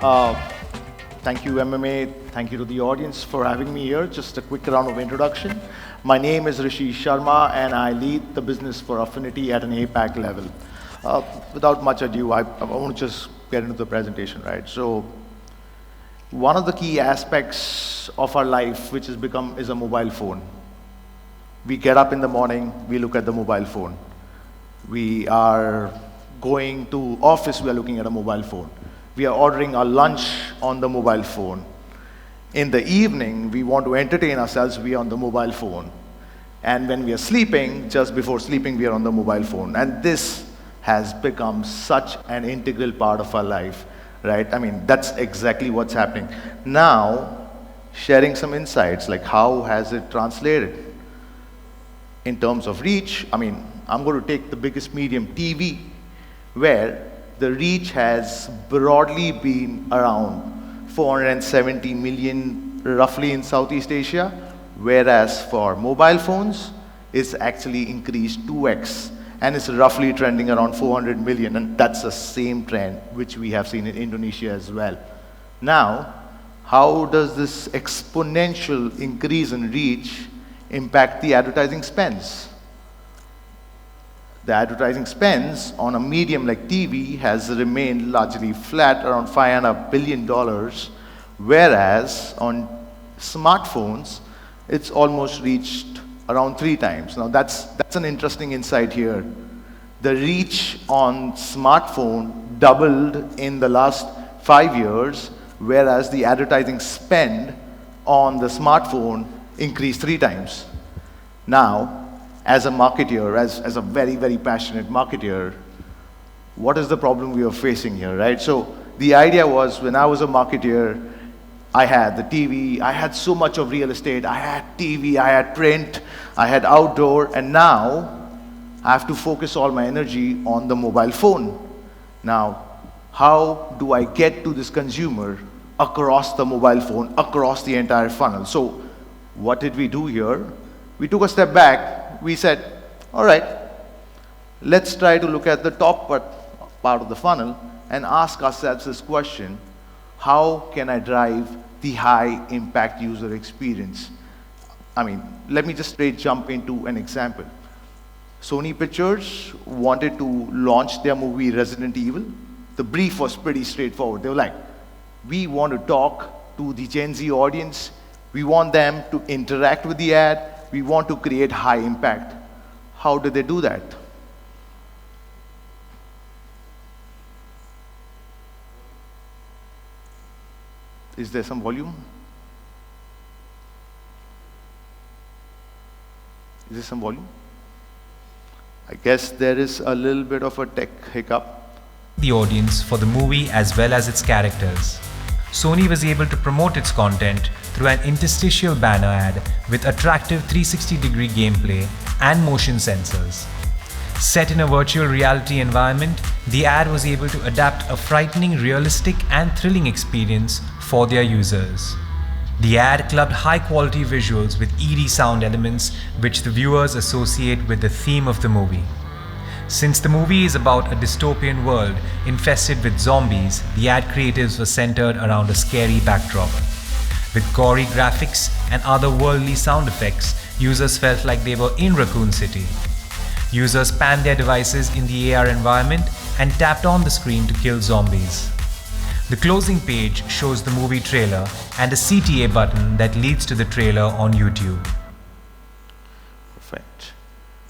Uh, Thank you, MMA. Thank you to the audience for having me here. Just a quick round of introduction. My name is Rishi Sharma, and I lead the business for Affinity at an Apac level. Without much ado, I want to just get into the presentation, right? So, one of the key aspects of our life, which has become, is a mobile phone. We get up in the morning, we look at the mobile phone. We are going to office, we are looking at a mobile phone. We are ordering our lunch on the mobile phone. In the evening, we want to entertain ourselves, we are on the mobile phone. And when we are sleeping, just before sleeping, we are on the mobile phone. And this has become such an integral part of our life, right? I mean, that's exactly what's happening. Now, sharing some insights, like how has it translated? In terms of reach, I mean, I'm going to take the biggest medium, TV, where the reach has broadly been around 470 million roughly in Southeast Asia, whereas for mobile phones, it's actually increased 2x and it's roughly trending around 400 million, and that's the same trend which we have seen in Indonesia as well. Now, how does this exponential increase in reach impact the advertising spends? The advertising spends on a medium like TV has remained largely flat, around $5.5 billion, whereas on smartphones, it's almost reached around 3 times. Now that's an interesting insight here. The reach on smartphone doubled in the last 5 years, whereas the advertising spend on the smartphone increased 3 times. Now, as a marketer, as a very, very passionate marketer, what is the problem we are facing here, right? So the idea was, when I was a marketer, I had the TV, I had so much of real estate, I had TV, I had print, I had outdoor, and now I have to focus all my energy on the mobile phone. Now, how do I get to this consumer across the mobile phone, across the entire funnel? So what did we do here? We took a step back. We said, all right, let's try to look at the top part of the funnel and ask ourselves this question: how can I drive the high impact user experience? I mean, let me just straight jump into an example. Sony Pictures wanted to launch their movie Resident Evil. The brief was pretty straightforward. They were like, we want to talk to the Gen Z audience. We want them to interact with the ad. We want to create high impact. How did they do that? Is there some volume? Is there some volume? I guess there is a little bit of a tech hiccup. The audience for the movie as well as its characters. Sony was able to promote its content through an interstitial banner ad with attractive 360-degree gameplay and motion sensors. Set in a virtual reality environment, the ad was able to adapt a frightening, realistic and thrilling experience for their users. The ad clubbed high-quality visuals with eerie sound elements which the viewers associate with the theme of the movie. Since the movie is about a dystopian world infested with zombies, the ad creatives were centered around a scary backdrop. With gory graphics and otherworldly sound effects, users felt like they were in Raccoon City. Users panned their devices in the AR environment and tapped on the screen to kill zombies. The closing page shows the movie trailer and a CTA button that leads to the trailer on YouTube. Perfect.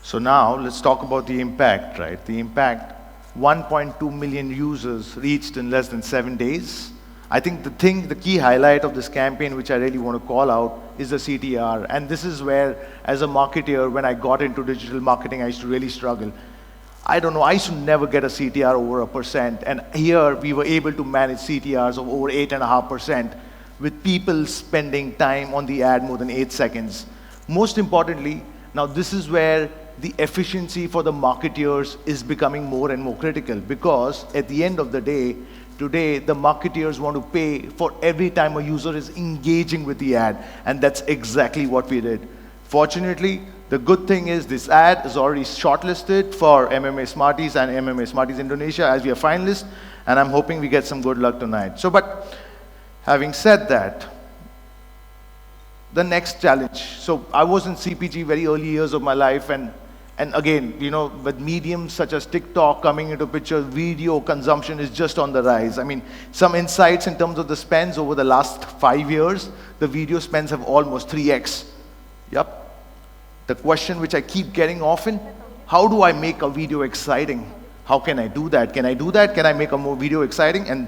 So now let's talk about the impact, right? The impact, 1.2 million users reached in less than 7 days. I think the key highlight of this campaign, which I really want to call out, is the CTR. And this is where, as a marketer, when I got into digital marketing, I used to really struggle. I don't know, I used to never get a CTR over 1%. And here we were able to manage CTRs of over 8.5% with people spending time on the ad more than 8 seconds. Most importantly, now this is where the efficiency for the marketeers is becoming more and more critical, because at the end of the day, today the marketeers want to pay for every time a user is engaging with the ad, and that's exactly what we did. Fortunately, The good thing is this ad is already shortlisted for MMA Smarties and MMA Smarties Indonesia as we are finalists, and I'm hoping we get some good luck tonight. So, but having said that, the next challenge. So I was in CPG very early years of my life, and again, you know, with mediums such as TikTok coming into picture, video consumption is just on the rise. I mean, some insights in terms of the spends over the last 5 years, the video spends have almost 3x. Yep. The question which I keep getting often, how do I make a video exciting? How can I do that? Can I do that? Can I make a more video exciting? And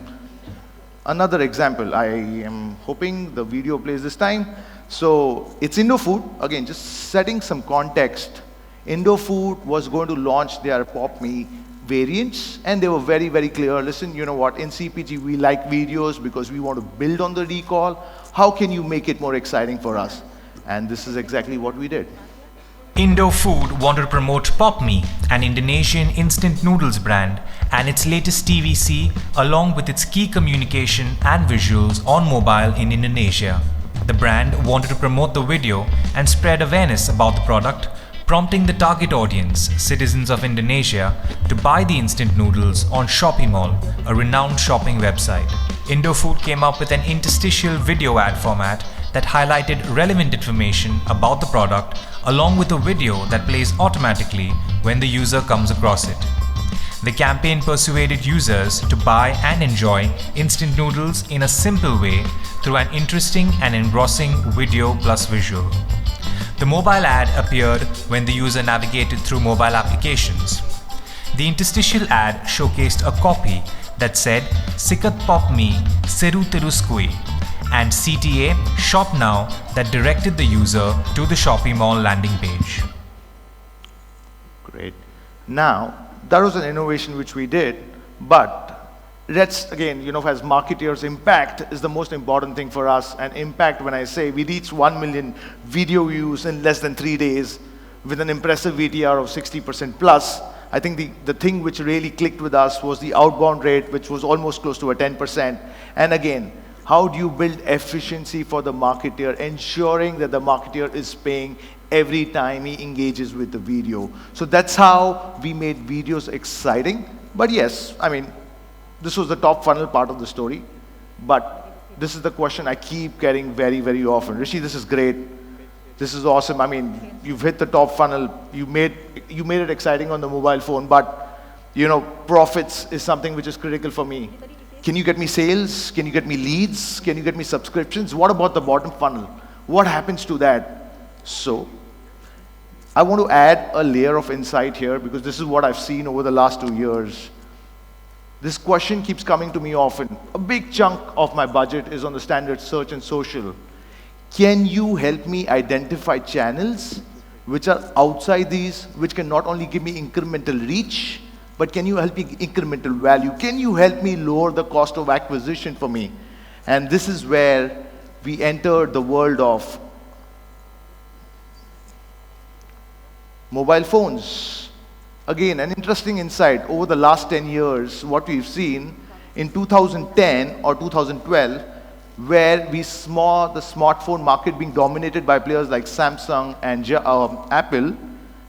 another example, I am hoping the video plays this time. So it's Indofood, again, just setting some context. Indofood was going to launch their Pop Me variants, and they were very, very clear. Listen, you know what, in CPG, we like videos because we want to build on the recall. How can you make it more exciting for us? And this is exactly what we did. Indofood wanted to promote Pop Me, an Indonesian instant noodles brand, and its latest TVC, along with its key communication and visuals on mobile in Indonesia. The brand wanted to promote the video and spread awareness about the product, prompting the target audience, citizens of Indonesia, to buy the instant noodles on Shopee Mall, a renowned shopping website. Indofood came up with an interstitial video ad format that highlighted relevant information about the product, along with a video that plays automatically when the user comes across it. The campaign persuaded users to buy and enjoy instant noodles in a simple way through an interesting and engrossing video plus visual. The mobile ad appeared when the user navigated through mobile applications. The interstitial ad showcased a copy that said "Sikat Pop Me Seru Terus Kui" and CTA Shop Now that directed the user to the Shopee Mall landing page. Great. Now, that was an innovation which we did, but let's, again, you know, as marketeers, impact is the most important thing for us. And impact, when I say we reached 1 million video views in less than 3 days with an impressive VTR of 60% plus, I think the thing which really clicked with us was the outbound rate, which was almost close to a 10%. And again, how do you build efficiency for the marketer, ensuring that the marketer is paying every time he engages with the video? So that's how we made videos exciting. But yes, I mean, this was the top funnel part of the story. But this is the question I keep getting very, very often. Rishi, this is great. This is awesome. I mean, you've hit the top funnel. You made it exciting on the mobile phone. But, you know, profits is something which is critical for me. Can you get me sales? Can you get me leads? Can you get me subscriptions? What about the bottom funnel? What happens to that? So I want to add a layer of insight here, because this is what I've seen over the last 2 years. This question keeps coming to me often. A big chunk of my budget is on the standard search and social. Can you help me identify channels which are outside these, which can not only give me incremental reach, but can you help me incremental value? Can you help me lower the cost of acquisition for me? And this is where we enter the world of mobile phones. Again, an interesting insight. Over the last 10 years, what we've seen in 2010 or 2012, where we saw the smartphone market being dominated by players like Samsung and Apple.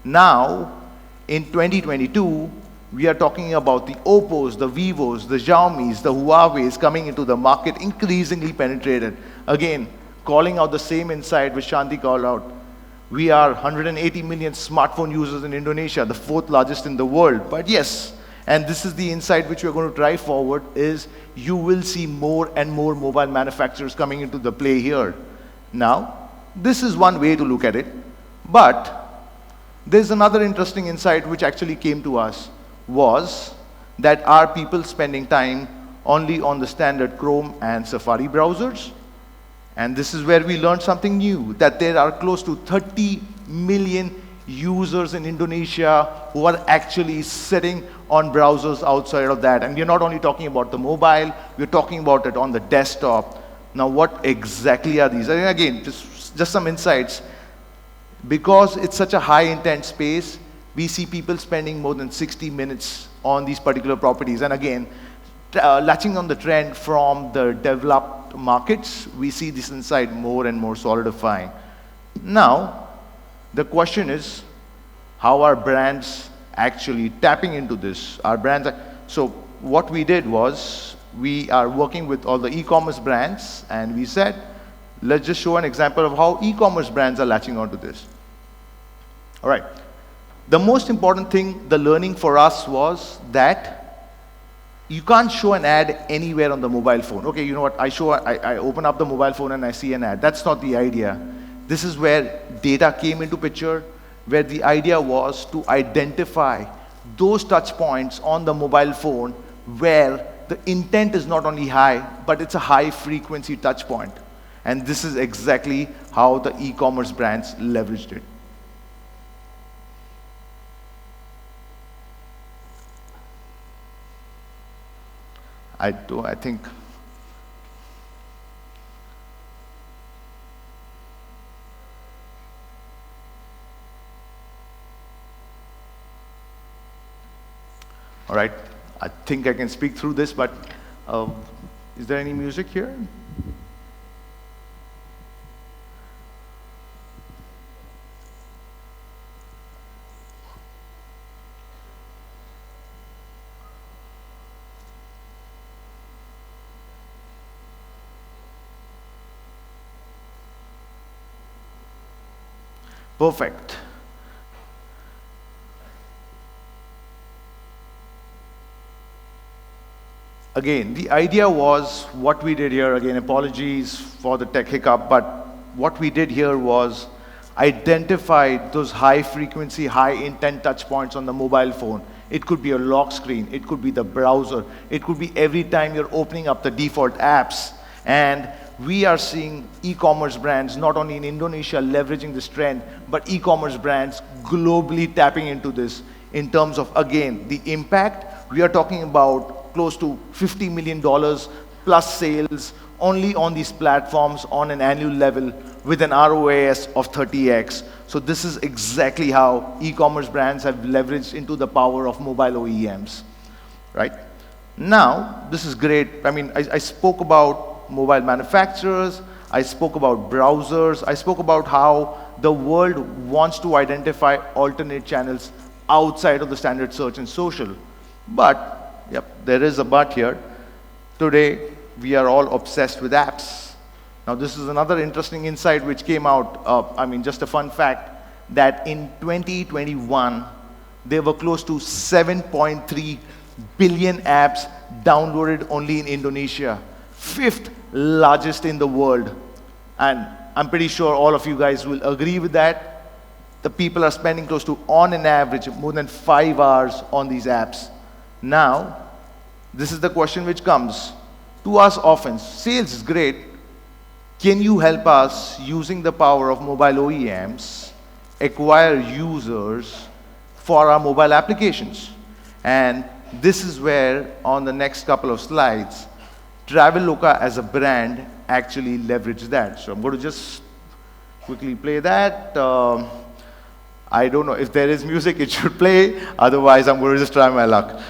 Now, in 2022, we are talking about the Oppos, the Vivos, the Xiaomis, the Huaweis coming into the market, increasingly penetrated. Again, calling out the same insight which Shanti called out. We are 180 million smartphone users in Indonesia, the 4th largest in the world. But yes, and this is the insight which we're going to drive forward, is you will see more and more mobile manufacturers coming into the play here. Now, this is one way to look at it. But there's another interesting insight which actually came to us, was that are people spending time only on the standard Chrome and Safari browsers? And this is where we learned something new, that there are close to 30 million users in Indonesia who are actually sitting on browsers outside of that. And we're not only talking about the mobile, we're talking about it on the desktop. Now, what exactly are these? And again, just some insights. Because it's such a high intent space, we see people spending more than 60 minutes on these particular properties. And again, latching on the trend from the developed markets, we see this insight more and more solidifying. Now, The question is, how are brands actually tapping into this? So what we did was, we are working with all the e-commerce brands, and we said, let's just show an example of how e-commerce brands are latching onto this. All right. The most important thing, the learning for us was that you can't show an ad anywhere on the mobile phone. Okay, you know what, I open up the mobile phone and I see an ad. That's not the idea. This is where data came into picture, where the idea was to identify those touch points on the mobile phone where the intent is not only high, but it's a high frequency touch point. And this is exactly how the e-commerce brands leveraged it. I think all right, I think I can speak through this, but is there any music here? Perfect. Again, the idea was what we did here, again, apologies for the tech hiccup, but what we did here was identify those high frequency, high intent touch points on the mobile phone. It could be a lock screen, it could be the browser, it could be every time you're opening up the default apps. And we are seeing e-commerce brands, not only in Indonesia leveraging this trend, but e-commerce brands globally tapping into this in terms of, again, the impact. We are talking about close to $50 million plus sales only on these platforms on an annual level with an ROAS of 30x. So this is exactly how e-commerce brands have leveraged into the power of mobile OEMs, right? Now, this is great. I mean, I spoke about mobile manufacturers, I spoke about browsers, I spoke about how the world wants to identify alternate channels outside of the standard search and social. But yep, there is a but here. Today, we are all obsessed with apps. Now, this is another interesting insight which came out, I mean, just a fun fact, that in 2021, there were close to 7.3 billion apps downloaded only in Indonesia, 5th largest in the world. And I'm pretty sure all of you guys will agree with that. The people are spending close to, on an average, more than 5 hours on these apps. Now, this is the question which comes to us often. Sales is great. Can you help us, using the power of mobile OEMs, acquire users for our mobile applications? And this is where, on the next couple of slides, Traveloka as a brand actually leveraged that. So I'm going to just quickly play that. I don't know if there is music, it should play. Otherwise, I'm going to just try my luck.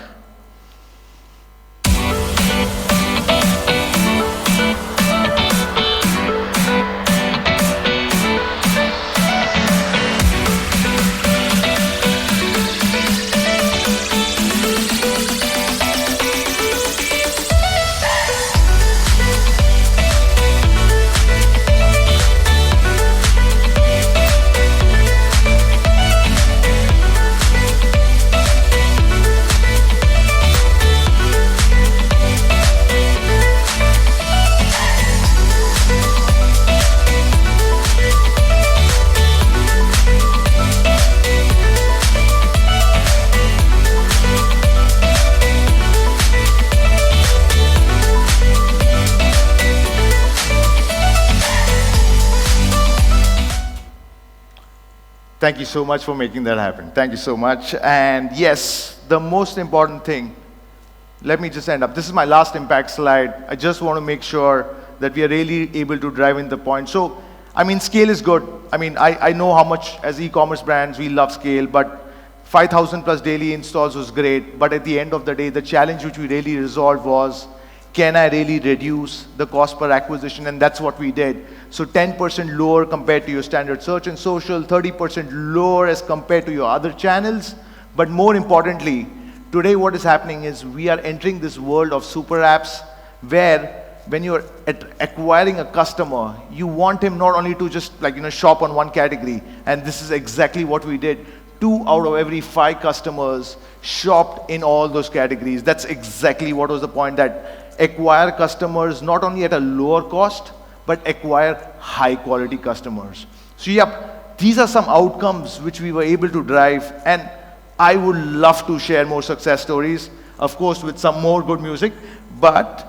Thank you so much for making that happen. Thank you so much. And yes, the most important thing, let me just end up. This is my last impact slide. I just want to make sure that we are really able to drive in the point. So, I mean, scale is good. I mean, I know how much as e-commerce brands we love scale, but 5,000 plus daily installs was great. But at the end of the day, the challenge which we really resolved was, can I really reduce the cost per acquisition? And that's what we did. So 10% lower compared to your standard search and social, 30% lower as compared to your other channels. But more importantly, today what is happening is we are entering this world of super apps where when you're acquiring a customer, you want him not only to just shop on one category, and this is exactly what we did. 2 out of every 5 customers shopped in all those categories. That's exactly what was the point, that acquire customers not only at a lower cost, but acquire high quality customers. So yep, these are some outcomes which we were able to drive, and I would love to share more success stories, of course with some more good music, but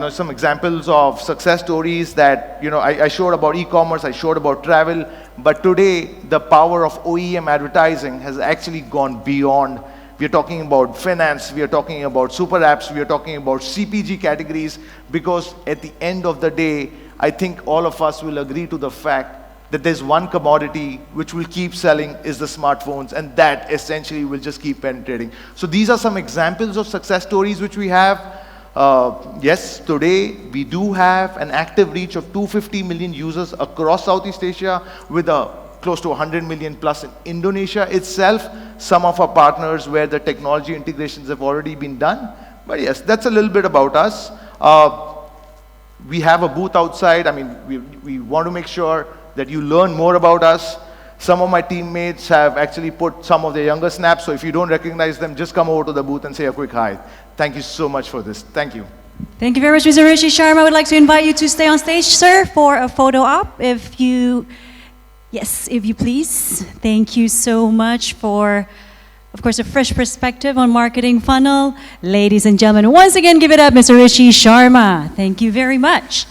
some examples of success stories that, I showed about e-commerce, I showed about travel, but today the power of OEM advertising has actually gone beyond. We are talking about finance, we are talking about super apps, we are talking about CPG categories, because at the end of the day, I think all of us will agree to the fact that there's one commodity which will keep selling is the smartphones, and that essentially will just keep penetrating. So these are some examples of success stories which we have. Yes, today we do have an active reach of 250 million users across Southeast Asia, with close to 100 million plus in Indonesia itself. Some of our partners where the technology integrations have already been done. But yes, that's a little bit about us. We have a booth outside. I mean, we want to make sure that you learn more about us. Some of my teammates have actually put some of their younger snaps, so if you don't recognize them, just come over to the booth and say a quick hi. Thank you so much for this. Thank you. Thank you very much, Mr. Rishi Sharma. I would like to invite you to stay on stage, sir, for a photo op, if you please. Thank you so much for, of course, a fresh perspective on marketing funnel. Ladies and gentlemen, once again, give it up, Mr. Rishi Sharma. Thank you very much.